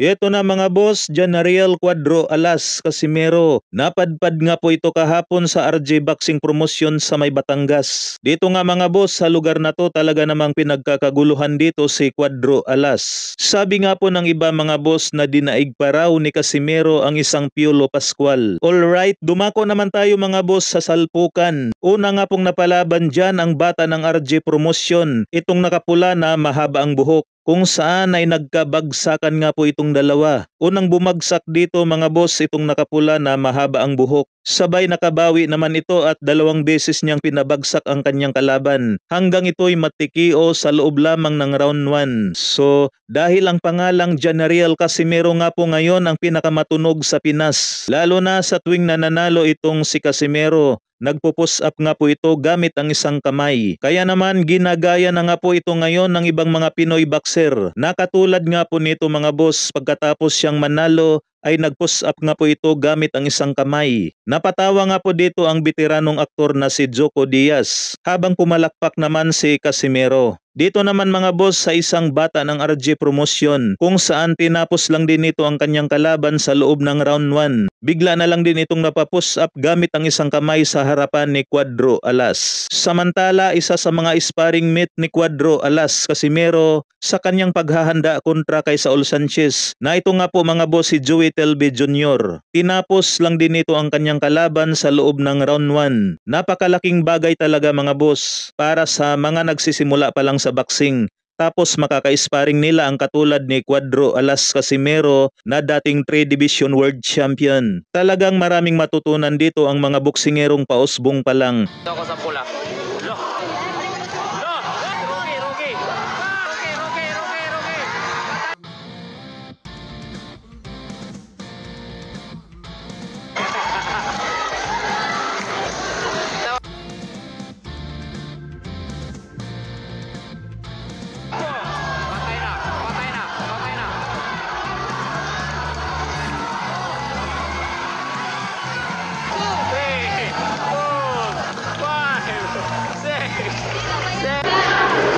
Ito na mga boss, Janariel Cuadro Alas Casimero. Napadpad nga po ito kahapon sa RJ Boxing Promotion sa May Batangas. Dito nga mga boss, sa lugar na to talaga namang pinagkakaguluhan dito si Cuadro Alas. Sabi nga po ng iba mga boss na dinaig pa raw ni Casimero ang isang Piolo Pascual. Alright, dumako naman tayo mga boss sa salpukan. Una nga pong napalaban dyan ang bata ng RJ Promotion, itong nakapula na mahaba ang buhok, kung saan ay nagkabagsakan nga po itong dalawa. Unang bumagsak dito mga boss itong nakapula na mahaba ang buhok. Sabay nakabawi naman ito at 2 beses niyang pinabagsak ang kanyang kalaban. Hanggang ito'y matikio sa loob lamang ng round 1. So dahil ang pangalang Janariel Casimero nga po ngayon ang pinakamatunog sa Pinas. Lalo na sa tuwing nananalo itong si Casimero. Nagpo-push up nga po ito gamit ang isang kamay. Kaya naman ginagaya na nga po ito ngayon ng ibang mga Pinoy boxer. Nakatulad nga po nito mga boss, pagkatapos siyang manalo ay nag-push up nga po ito gamit ang isang kamay. Napatawa nga po dito ang veteranong aktor na si Joko Diaz habang pumalakpak naman si Casimero. Dito naman mga boss sa isang bata ng RJ Promotion kung saan tinapos lang din ito ang kanyang kalaban sa loob ng round 1. Bigla na lang din itong napapush up gamit ang isang kamay sa harapan ni Cuadro Alas. Samantala isa sa mga sparring mate ni Cuadro Alas Casimero sa kanyang paghahanda kontra kay Saul Sanchez na ito nga po mga boss si Joey Telbe Jr. Tinapos lang din ito ang kanyang kalaban sa loob ng round 1. Napakalaking bagay talaga mga boss para sa mga nagsisimula pa lang sa boxing. Tapos makaka-sparring nila ang katulad ni Cuadro Alas Casimero na dating 3 Division World Champion. Talagang maraming matutunan dito ang mga boksingerong pausbong pa lang. Ako sa pula.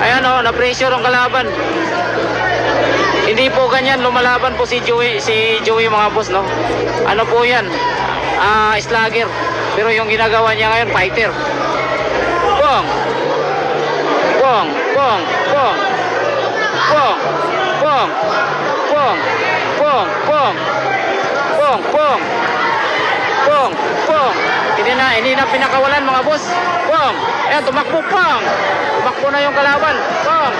Ayan o, na-pressure ang kalaban. Hindi po ganyan lumalaban po si Joey mga boss, no? Ano po yan? Slugger. Pero yung ginagawa niya ngayon, fighter. Bong! Bong! Bong! Bong! Bong! Bong! Bong! Bong! Bong! Bong! Bong! Bong! Bong! Hindi na pinakawalan mga boss. Bong! Ayan, tumakbo pang! Tumakbo na yung kalaban. Bong!